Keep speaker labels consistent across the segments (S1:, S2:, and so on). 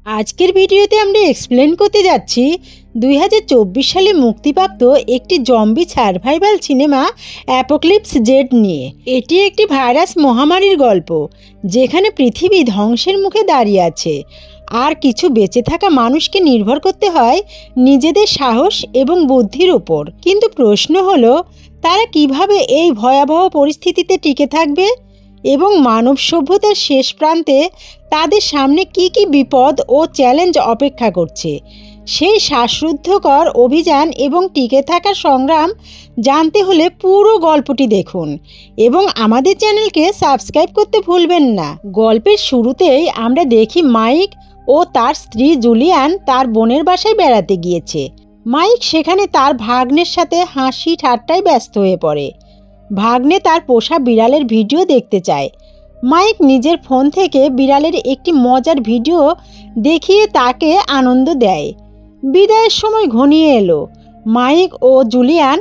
S1: আজকের ভিডিওতে আমরা এক্সপ্লেন করতে যাচ্ছি 2024 সালে মুক্তিপ্রাপ্ত একটি zombie survival cinema apocalypse Z নিয়ে। এটি একটি ভাইরাস মহামারীর গল্প, যেখানে পৃথিবী ধ্বংসের মুখে দাঁড়িয়ে আছে আর কিছু বেঁচে থাকা মানুষকে নির্ভর করতে হয় নিজেদের সাহস এবং বুদ্ধির উপর। কিন্তু প্রশ্ন হলো, তারা কিভাবে এই ভয়াবহ পরিস্থিতিতে টিকে থাকবে এবং মানব সভ্যতার শেষ প্রান্তে তাদের সামনে কি কি বিপদ ও চ্যালেঞ্জ অপেক্ষা করছে। সেই শ্বাসরুদ্ধকর অভিযান এবং টিকে থাকার সংগ্রাম জানতে হলে পুরো গল্পটি দেখুন এবং আমাদের চ্যানেলকে সাবস্ক্রাইব করতে ভুলবেন না। গল্পের শুরুতেই আমরা দেখি মাইক ও তার স্ত্রী জুলিয়ান তার বোনের বাসায় বেড়াতে গিয়েছে। মাইক সেখানে তার ভাগ্নের সাথে হাসি ঠাট্টায় ব্যস্ত হয়ে পড়ে। ভাগ্নে তার পোষা বিড়ালের ভিডিও দেখতে চায়। মাইক নিজের ফোন থেকে বিড়ালের একটি মজার ভিডিও দেখিয়ে তাকে আনন্দ দেয়। বিদায়ের সময় ঘনিয়ে এলো। মাইক ও জুলিয়ান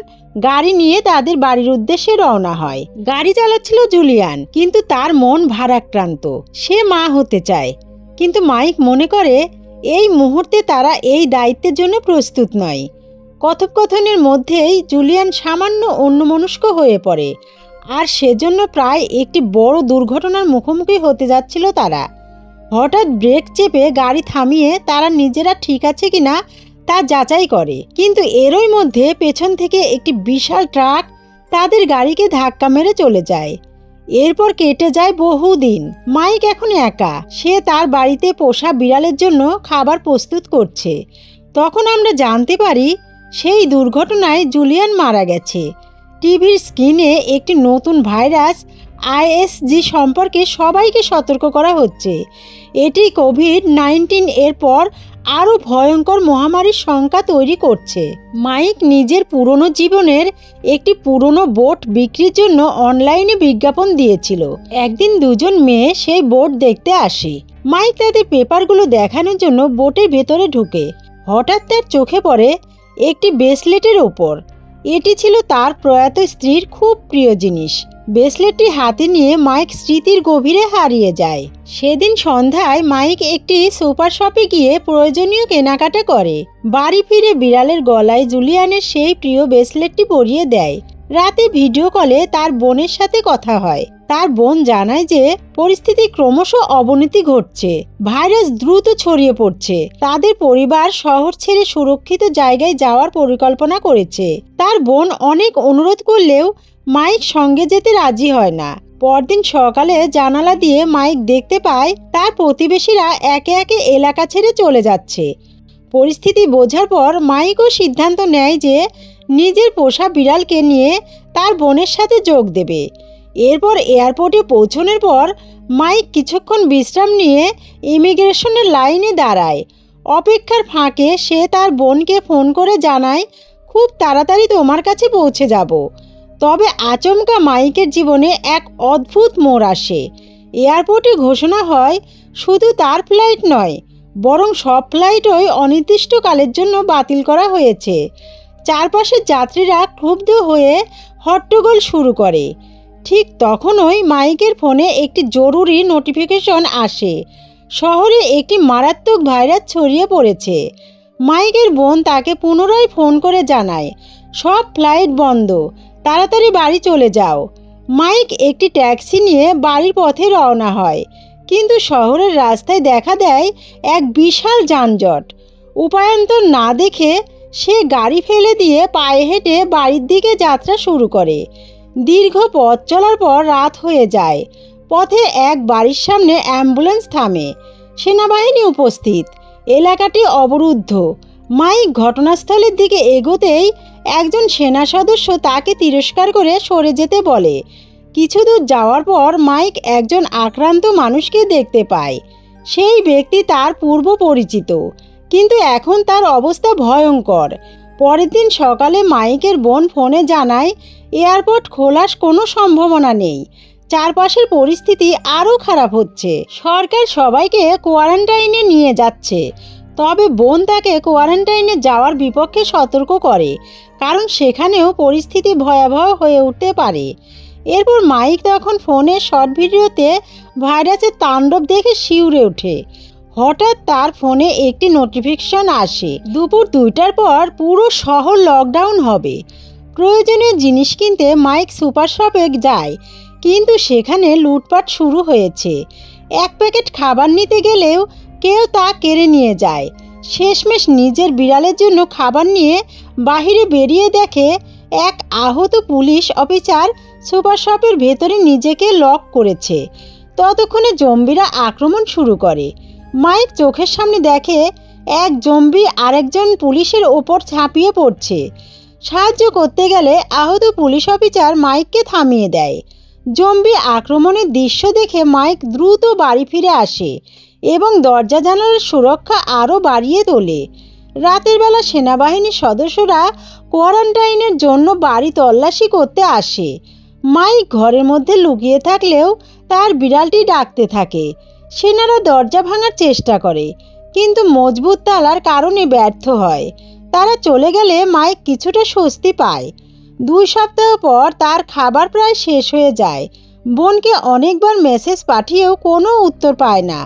S1: গাড়ি নিয়ে তাদের বাড়ির উদ্দেশ্যে রওনা হয়। গাড়ি চালাচ্ছিল জুলিয়ান, কিন্তু তার মন ভারাক্রান্ত। সে মা হতে চায়, কিন্তু মাইক মনে করে এই মুহূর্তে তারা এই দায়িত্বের জন্য প্রস্তুত নয়। কথোপকথনের মধ্যেই জুলিয়ান সামান্য অন্যমনস্ক হয়ে পড়ে, আর সেজন্য প্রায় একটি বড় দুর্ঘটনার মুখোমুখি হতে যাচ্ছিল তারা। হঠাৎ ব্রেক চেপে গাড়ি থামিয়ে তারা নিজেরা ঠিক আছে কিনা তা যাচাই করে, কিন্তু এরই মধ্যে পেছন থেকে একটি বিশাল ট্রাক তাদের গাড়িকে ধাক্কা মেরে চলে যায়। এরপর কেটে যায় বহুদিন। মাইক এখন একা। সে তার বাড়িতে পোষা বিড়ালের জন্য খাবার প্রস্তুত করছে। তখন আমরা জানতে পারি সেই দুর্ঘটনায় জুলিয়ান মারা গেছে। টিভির স্ক্রিনে একটি নতুন ভাইরাস ISG সম্পর্কে সবাইকে সতর্ক করা হচ্ছে। এটি কোভিড-19 এর পর আরও ভয়ঙ্কর মহামারীর শঙ্কা তৈরি করছে। মাইক নিজের পুরনো জীবনের একটি পুরনো বোট বিক্রির জন্য অনলাইনে বিজ্ঞাপন দিয়েছিল। একদিন দুজন মেয়ে সেই বোট দেখতে আসে। মাইক তাদের পেপারগুলো দেখানোর জন্য বোটের ভেতরে ঢুকে। হঠাৎ তার চোখে পড়ে একটি ব্রেসলেটের ওপর। এটি ছিল তার প্রয়াত স্ত্রীর খুব প্রিয় জিনিস। ব্রেসলেটটি হাতে নিয়ে মাইক স্মৃতির গভীরে হারিয়ে যায়। সেদিন সন্ধ্যায় মাইক একটি সুপার শপে গিয়ে প্রয়োজনীয় কেনাকাটা করে। বাড়ি ফিরে বিড়ালের গলায় জুলিয়ানের সেই প্রিয় ব্রেসলেটটি পরিয়ে দেয়। রাতে ভিডিও কলে তার বোনের সাথে কথা হয়। তার বোন জানায় যে পরিস্থিতি ক্রমশ অবনতি ঘটছে, ভাইরাস দ্রুত ছড়িয়ে পড়ছে। তাদের পরিবার শহর ছেড়ে সুরক্ষিত জায়গায় যাওয়ার পরিকল্পনা করেছে। তার বোন অনেক অনুরোধ করলেও মাইক সঙ্গে যেতে রাজি হয় না। পরদিন সকালে জানালা দিয়ে মাইক দেখতে পায় তার প্রতিবেশীরা একে একে এলাকা ছেড়ে চলে যাচ্ছে। পরিস্থিতি বোঝার পর মাইকও সিদ্ধান্ত নেয় যে নিজের পোষা বিড়ালকে নিয়ে তার বোনের সাথে যোগ দেবে। এরপর এয়ারপোর্টে পৌঁছানোর পর মাইক কিছুক্ষণ বিশ্রাম নিয়ে ইমিগ্রেশনের লাইনে দাঁড়ায়। অপেক্ষার ফাঁকে সে তার বোনকে ফোন করে জানায়, খুব তাড়াতাড়ি তোমার কাছে পৌঁছে যাব। তবে আচমকা মাইকের জীবনে এক অদ্ভুত মোড় আসে। এয়ারপোর্টে ঘোষণা হয় শুধু তার ফ্লাইট নয়, বরং সব ফ্লাইটই অনির্দিষ্টকালের জন্য বাতিল করা হয়েছে। চারপাশের যাত্রীরা ক্ষুব্ধ হয়ে হট্টগোল শুরু করে। ঠিক তখনই মাইকের ফোনে একটি জরুরি নোটিফিকেশন আসে। শহরে একটি মারাত্মক ভাইরাস ছড়িয়ে পড়েছে। মাইকের বোন তাকে পুনরায় ফোন করে জানায়, সব ফ্লাইট বন্ধ, তাড়াতাড়ি বাড়ি চলে যাও। মাইক একটি ট্যাক্সি নিয়ে বাড়ির পথে রওনা হয়, কিন্তু শহরের রাস্তায় দেখা দেয় এক বিশাল যানজট। উপায়ান্তর না দেখে সে গাড়ি ফেলে দিয়ে পায়ে হেঁটে বাড়ির দিকে যাত্রা শুরু করে। দীর্ঘ পথ চলার পর রাত হয়ে যায়। পথে এক বাড়ির সামনে অ্যাম্বুলেন্স থামে। সেনাবাহিনী উপস্থিত। এলাকাটি অবরুদ্ধ। মাইক ঘটনাস্থলের দিকে এগোতেই একজন সেনা সদস্য তাকে তিরস্কার করে সরে যেতে বলে। কিছু দূর যাওয়ার পর মাইক একজন আক্রান্ত মানুষকে দেখতে পায়। সেই ব্যক্তি তার পূর্ব পরিচিত, কিন্তু এখন তার অবস্থা ভয়ঙ্কর। পরের দিন সকালে মাইকের বোন ফোনে জানায় এয়ারপোর্ট খোলার কোনো সম্ভাবনা নেই। চারপাশের পরিস্থিতি আরও খারাপ হচ্ছে। সরকার সবাইকে কোয়ারেন্টাইনে নিয়ে যাচ্ছে, তবে বোন তাকে কোয়ারেন্টাইনে যাওয়ার বিপক্ষে সতর্ক করে, কারণ সেখানেও পরিস্থিতি ভয়াবহ হয়ে উঠতে পারে। এরপর মাইক তখন ফোনের শর্ট ভিডিওতে ভাইরাসের তাণ্ডব দেখে শিউরে ওঠে। হঠাৎ তার ফোনে একটি নোটিফিকেশন আসে, দুপুর 2টার পর পুরো শহর লকডাউন হবে। প্রয়োজনীয় জিনিস কিনতে মাইক সুপার শপে যায়, কিন্তু সেখানে লুটপাট শুরু হয়েছে। এক প্যাকেট খাবার নিতে গেলেও কেউ তা কেড়ে নিয়ে যায়। শেষমেশ নিজের বিড়ালের জন্য খাবার নিয়ে বাহিরে বেরিয়ে দেখে এক আহত পুলিশ অফিসার সুপার শপের ভেতরে নিজেকে লক করেছে। ততক্ষণে জম্বিরা আক্রমণ শুরু করে। মাইক চোখের সামনে দেখে এক জম্বি আরেকজন পুলিশের ওপর ঝাঁপিয়ে পড়ছে। সাহায্য করতে গেলে আহত পুলিশ অফিসার মাইককে থামিয়ে দেয়। জম্বি আক্রমণের দৃশ্য দেখে মাইক দ্রুত বাড়ি ফিরে আসে এবং দরজা জানালার সুরক্ষা আরও বাড়িয়ে তোলে। রাতের বেলা সেনাবাহিনীর সদস্যরা কোয়ারেন্টাইনের জন্য বাড়ি তল্লাশি করতে আসে। মাইক ঘরের মধ্যে লুকিয়ে থাকলেও তার বিড়ালটি ডাকতে থাকে। সেনারা দরজা ভাঙার চেষ্টা করে, কিন্তু মজবুত তালার কারণে ব্যর্থ হয়। তারা চলে গেলে মাইক কিছুটা স্বস্তি পায়। 2 সপ্তাহ পর তার খাবার প্রায় শেষ হয়ে যায়। বোনকে অনেকবার মেসেজ পাঠিয়েও কোনো উত্তর পায় না,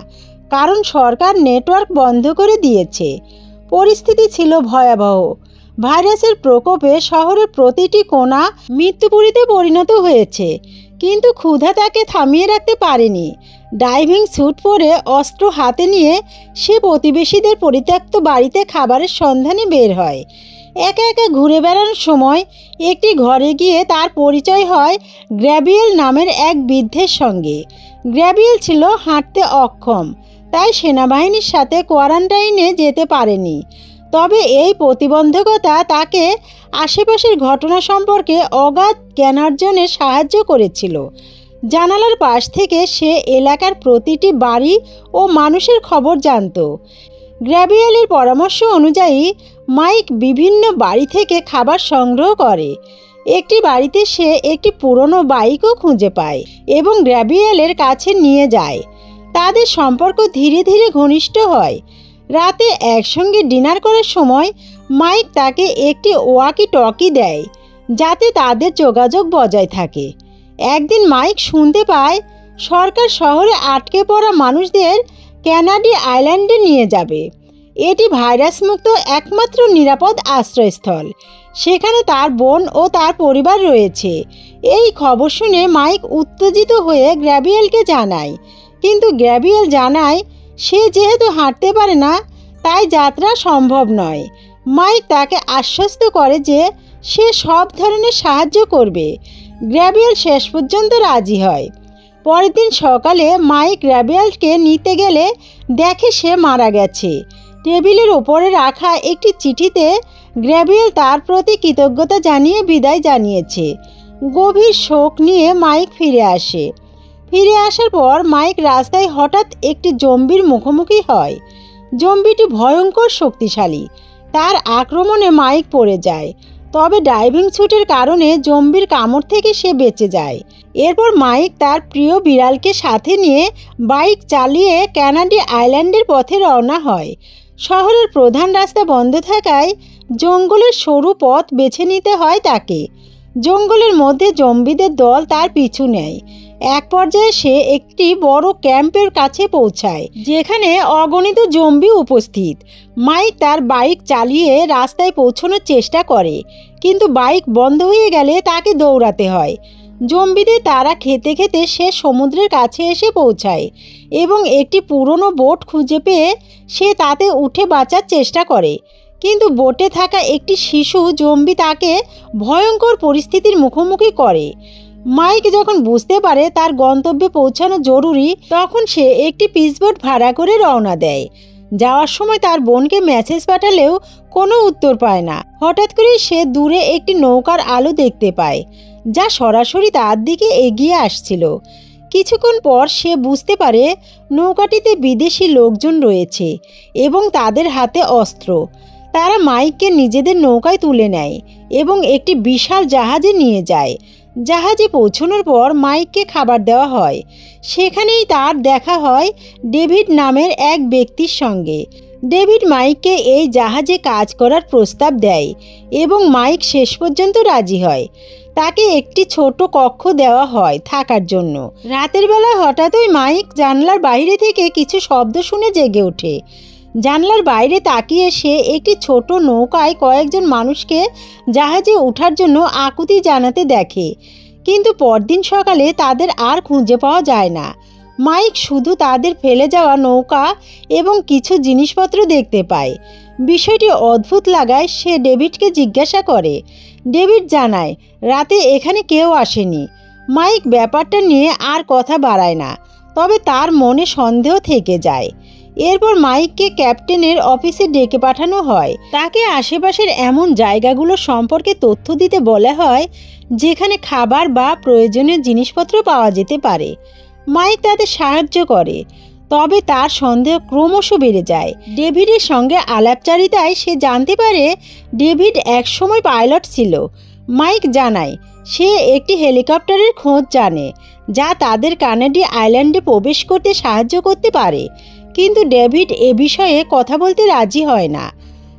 S1: কারণ সরকার নেটওয়ার্ক বন্ধ করে দিয়েছে। পরিস্থিতি ছিল ভয়াবহ। ভাইরাসের প্রকোপে শহরের প্রতিটি কোণা মৃত্যুপুরীতে পরিণত হয়েছে, কিন্তু ক্ষুধা তাকে থামিয়ে রাখতে পারেনি। ডাইভিং স্যুট পরে অস্ত্র হাতে নিয়ে সে প্রতিবেশীদের পরিত্যক্ত বাড়িতে খাবারের সন্ধানে বের হয়। একা একা ঘুরে বেড়ানোর সময় একটি ঘরে গিয়ে তার পরিচয় হয় গ্র্যাবিয়েল নামের এক বৃদ্ধের সঙ্গে। গ্র্যাবিয়েল ছিল হাঁটতে অক্ষম, তাই সেনাবাহিনীর সাথে কোয়ারেন্টাইনে যেতে পারেনি। তবে এই প্রতিবন্ধকতা তাকে আশেপাশের ঘটনা সম্পর্কে অগাধ জ্ঞানার্জনে সাহায্য করেছিল। জানালার পাশ থেকে সে এলাকার প্রতিটি বাড়ি ও মানুষের খবর জানত। গ্র্যাবিয়েলের পরামর্শ অনুযায়ী মাইক বিভিন্ন বাড়ি থেকে খাবার সংগ্রহ করে। একটি বাড়িতে সে একটি পুরনো বাইকও খুঁজে পায় এবং গ্র্যাবিয়েলের কাছে নিয়ে যায়। তাদের সম্পর্ক ধীরে ধীরে ঘনিষ্ঠ হয়। রাতে একসঙ্গে ডিনার করার সময় মাইক তাকে একটি ওয়াকি টকি দেয়, যাতে তাদের যোগাযোগ বজায় থাকে। একদিন মাইক শুনতে পায় সরকার শহরে আটকে পড়া মানুষদের ক্যানাডি আইল্যান্ডে নিয়ে যাবে। এটি ভাইরাসমুক্ত একমাত্র নিরাপদ আশ্রয়স্থল। সেখানে তার বোন ও তার পরিবার রয়েছে। এই খবর শুনে মাইক উত্তেজিত হয়ে গ্র্যাবিয়েলকে জানায়, কিন্তু গ্র্যাবিয়েল জানায় সে যেহেতু হাঁটতে পারে না, তাই যাত্রা সম্ভব নয়। মাইক তাকে আশ্বস্ত করে যে সে সব ধরনের সাহায্য করবে। গ্র্যাবিয়েল শেষ পর্যন্ত রাজি হয়। পরের দিন সকালে মাইক গ্র্যাবিয়েলকে নিতে গেলে দেখে সে মারা গেছে। টেবিলের ওপরে রাখা একটি চিঠিতে গ্র্যাবিয়েল তার প্রতি কৃতজ্ঞতা জানিয়ে বিদায় জানিয়েছে। গভীর শোক নিয়ে মাইক ফিরে আসে। ফিরে আসার পর মাইক রাস্তায় হঠাৎ একটি জম্বির মুখোমুখি হয়। জম্বিটি ভয়ঙ্কর শক্তিশালী। তার আক্রমণে মাইক পড়ে যায়, তবে ডাইভিং স্যুটের কারণে জম্বির কামড় থেকে সে বেঁচে যায়। এরপর মাইক তার প্রিয় বিড়ালকে সাথে নিয়ে বাইক চালিয়ে ক্যানাডি আইল্যান্ডের পথে রওনা হয়। শহরের প্রধান রাস্তা বন্ধ থাকায় জঙ্গলের সরু পথ বেছে নিতে হয় তাকে। জঙ্গলের মধ্যে জম্বিদের দল তার পিছু নেয়। এক পর্যায়ে সে একটি বড় ক্যাম্পের কাছে পৌঁছায়, যেখানে অগণিত জম্বি উপস্থিত। মাইক তার বাইক চালিয়ে রাস্তায় পৌঁছানোর চেষ্টা করে, কিন্তু বাইক বন্ধ হয়ে গেলে তাকে দৌড়াতে হয়। জম্বিদের তারা খেতে খেতে সে সমুদ্রের কাছে এসে পৌঁছায় এবং একটি পুরনো বোট খুঁজে পেয়ে সে তাতে উঠে বাঁচার চেষ্টা করে, কিন্তু বোটে থাকা একটি শিশু জম্বি তাকে ভয়ঙ্কর পরিস্থিতির মুখোমুখি করে। মাইক যখন বুঝতে পারে তার গন্তব্যে পৌঁছানো জরুরি, তখন সে একটি পিসবোট ভাড়া করে রওনা দেয়। যাওয়ার সময় তার বোনকে মেসেজ পাঠালেও কোনো উত্তর পায় না। হঠাৎ করে সে দূরে একটি নৌকার আলো দেখতে পায়, যা সরাসরি তার দিকে এগিয়ে আসছিল। কিছুক্ষণ পর সে বুঝতে পারে নৌকাটিতে বিদেশি লোকজন রয়েছে এবং তাদের হাতে অস্ত্র। তারা মাইককে নিজেদের নৌকায় তুলে নেয় এবং একটি বিশাল জাহাজে নিয়ে যায়। জাহাজে পৌঁছানোর পর মাইককে খাবার দেওয়া হয়। সেখানেই তার দেখা হয় ডেভিড নামের এক ব্যক্তির সঙ্গে। ডেভিড মাইককে এই জাহাজে কাজ করার প্রস্তাব দেয় এবং মাইক শেষ পর্যন্ত রাজি হয়। তাকে একটি ছোট কক্ষ দেওয়া হয় থাকার জন্য। রাতের বেলা হঠাৎই মাইক জানলার বাইরে থেকে কিছু শব্দ শুনে জেগে ওঠে। জানলার বাইরে তাকিয়ে সে একটি ছোট নৌকায় কয়েকজন মানুষকে জাহাজে ওঠার জন্য আকুতি জানাতে দেখে, কিন্তু পরদিন সকালে তাদের আর খুঁজে পাওয়া যায় না। মাইক শুধু তাদের ফেলে যাওয়া নৌকা এবং কিছু জিনিসপত্র দেখতে পায়। বিষয়টি অদ্ভুত লাগায় সে ডেভিডকে জিজ্ঞাসা করে। ডেভিড জানায় রাতে এখানে কেউ আসেনি। মাইক ব্যাপারটা নিয়ে আর কথা বাড়ায় না, তবে তার মনে সন্দেহ থেকে যায়। এরপর মাইককে ক্যাপ্টেনের অফিসে ডেকে পাঠানো হয়। তাকে আশেপাশের এমন জায়গাগুলো সম্পর্কে তথ্য দিতে বলা হয় যেখানে খাবার বা প্রয়োজনীয় জিনিসপত্র পাওয়া যেতে পারে। মাইক তাদের সাহায্য করে, তবে তার সন্দেহ ক্রমশ বেড়ে যায়। ডেভিডের সঙ্গে আলাপচারিতায় সে জানতে পারে ডেভিড একসময় পাইলট ছিল। মাইক জানায় সে একটি হেলিকপ্টারের খোঁজ জানে যা তাদের কানাডি আইল্যান্ডে প্রবেশ করতে সাহায্য করতে পারে, কিন্তু ডেভিড এ বিষয়ে কথা বলতে রাজি হয় না।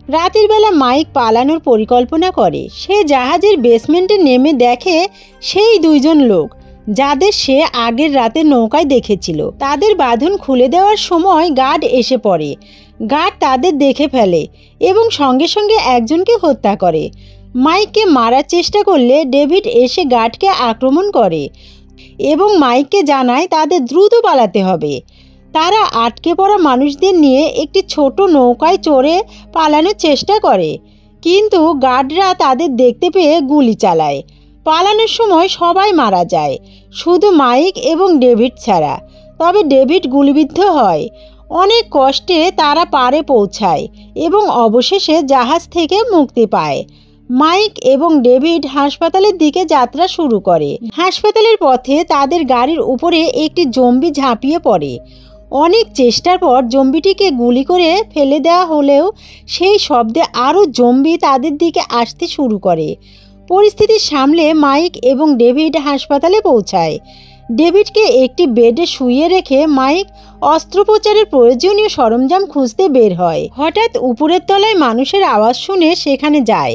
S1: রাতের বেলা মাইক পালানোর পরিকল্পনা করে। সে জাহাজের বেসমেন্টে নেমে দেখে সেই দুইজন লোক যাদের সে আগের রাতে নৌকায় দেখেছিল। তাদের বাঁধন খুলে দেওয়ার সময় গার্ড এসে পড়ে। গার্ড তাদের দেখে ফেলে এবং সঙ্গে সঙ্গে একজনকে হত্যা করে। মাইককে মারার চেষ্টা করলে ডেভিড এসে গার্ডকে আক্রমণ করে এবং মাইককে জানায় তাদের দ্রুত পালাতে হবে। তারা আটকে পড়া মানুষদের নিয়ে একটি ছোট নৌকায় চড়ে পালানোর চেষ্টা করে, কিন্তু গার্ডরা তাদের দেখতে পেয়ে গুলি চালায়। পালানোর সময় সবাই মারা যায়, শুধু মাইক এবং ডেভিড ছাড়া। তবে ডেভিড গুলিবিদ্ধ হয়। অনেক কষ্টে তারা পাড়ে পৌঁছায় এবং অবশেষে জাহাজ থেকে মুক্তি পায়। মাইক এবং ডেভিড হাসপাতালের দিকে যাত্রা শুরু করে। হাসপাতালের পথে তাদের গাড়ির উপরে একটি জম্বি ঝাঁপিয়ে পড়ে। অনেক চেষ্টার পর জম্বিটিকে গুলি করে ফেলে দেওয়া হলেও সেই শব্দে আরও জম্বি তাদের দিকে আসতে শুরু করে। পরিস্থিতি সামলে মাইক এবং ডেভিড হাসপাতালে পৌঁছায়। ডেভিডকে একটি বেডে শুইয়ে রেখে মাইক অস্ত্রোপচারের প্রয়োজনীয় সরঞ্জাম খুঁজতে বের হয়। হঠাৎ উপরের তলায় মানুষের আওয়াজ শুনে সেখানে যায়,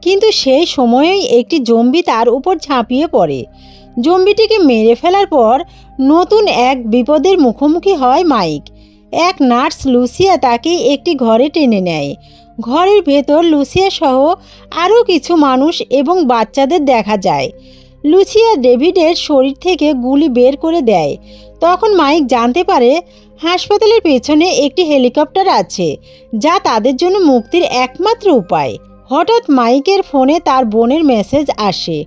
S1: কিন্তু সেই সময়েই একটি জম্বি তার উপর ঝাঁপিয়ে পড়ে। জম্বিটিকে মেরে ফেলার পর নতুন এক বিপদের মুখোমুখি হয় মাইক। এক নার্স লুসিয়া তাকে একটি ঘরে টেনে নেয়। ঘরের ভেতর লুসিয়া সহ আরও কিছু মানুষ এবং বাচ্চাদের দেখা যায়। লুসিয়া ডেভিডের শরীর থেকে গুলি বের করে দেয়। তখন মাইক জানতে পারে হাসপাতালের পেছনে একটি হেলিকপ্টার আছে, যা তাদের জন্য মুক্তির একমাত্র উপায়। হঠাৎ মাইকের ফোনে তার বোনের মেসেজ আসে।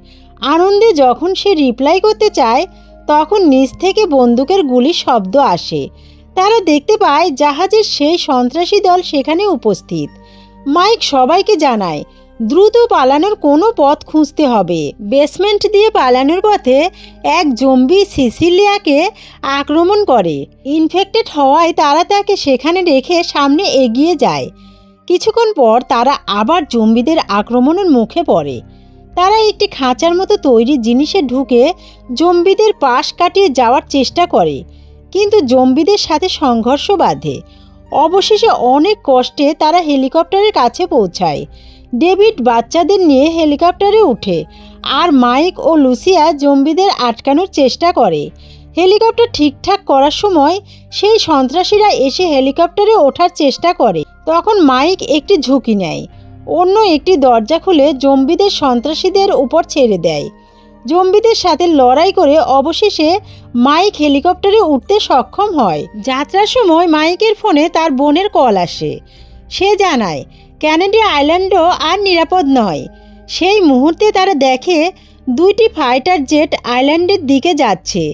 S1: আনন্দে যখন সে রিপ্লাই করতে চায়, তখন নিচ থেকে বন্দুকের গুলির শব্দ আসে। তারা দেখতে পায় জাহাজের সেই সন্ত্রাসী দল সেখানে উপস্থিত। মাইক সবাইকে জানায় দ্রুত পালানোর কোনো পথ খুঁজতে হবে। বেসমেন্ট দিয়ে পালানোর পথে এক জম্বি সিসিলিয়াকে আক্রমণ করে। ইনফেক্টেড হওয়ায় তারা তাকে সেখানে রেখে সামনে এগিয়ে যায়। কিছুক্ষণ পর তারা আবার জম্বিদের আক্রমণের মুখে পড়ে। তারা একটি খাঁচার মতো তৈরি জিনিসে ঢুকে জম্বিদের পাশ কাটিয়ে যাওয়ার চেষ্টা করে, কিন্তু জম্বিদের সাথে সংঘর্ষ বাধে। অবশেষে অনেক কষ্টে তারা হেলিকপ্টারের কাছে পৌঁছায়। ডেভিড বাচ্চাদের নিয়ে হেলিকপ্টারে উঠে, আর মাইক ও লুসিয়া জম্বিদের আটকানোর চেষ্টা করে। হেলিকপ্টার ঠিকঠাক করার সময় সেই সন্ত্রাসীরা এসে হেলিকপ্টারে ওঠার চেষ্টা করে। তখন মাইক একটি ঝুঁকি নেয়। অন্য একটি দরজা খুলে জম্বিদের সন্ত্রাসীদের উপর ছেড়ে দেয়। জম্বিদের সাথে লড়াই করে অবশেষে মাইক হেলিকপ্টারে উঠতে সক্ষম হয়। যাত্রার সময় মাইকের ফোনে তার বোনের কল আসে। সে জানায় ক্যানাডি আইল্যান্ডও আর নিরাপদ নয়। সেই মুহূর্তে তারা দেখে দুইটি ফাইটার জেট আইল্যান্ডের দিকে যাচ্ছে।